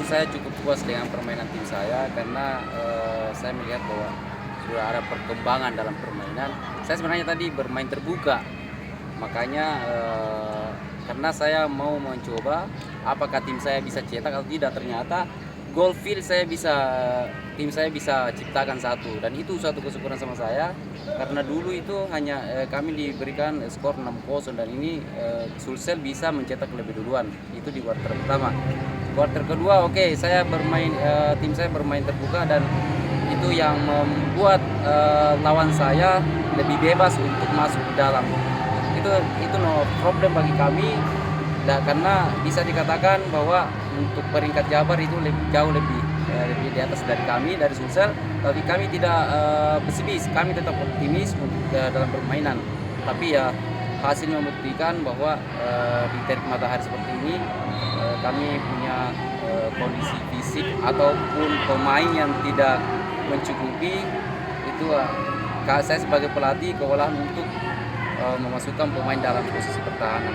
saya cukup puas dengan permainan tim saya karena saya melihat bahwa sudah ada perkembangan dalam permainan. Saya sebenarnya tadi bermain terbuka, makanya karena saya mau mencoba apakah tim saya bisa cetak atau tidak. Ternyata goal field tim saya bisa ciptakan satu, dan itu suatu kesyukuran sama saya karena dulu itu hanya kami diberikan skor 6-0, dan ini Sulsel bisa mencetak lebih duluan itu di kuarter pertama. Kuarter kedua saya bermain tim saya bermain terbuka, dan itu yang membuat lawan saya lebih bebas untuk masuk ke dalam. Itu no problem bagi kami, karena bisa dikatakan bahwa untuk peringkat Jabar itu jauh lebih di atas dari kami, dari Sulsel. Tapi kami tidak pesimis, kami tetap optimis dalam permainan. Tapi ya hasil membuktikan bahwa di terik matahari seperti ini kami punya kondisi fisik ataupun pemain yang tidak mencukupi. Itu saya sebagai pelatih kewalahan untuk memasukkan pemain dalam posisi pertahanan.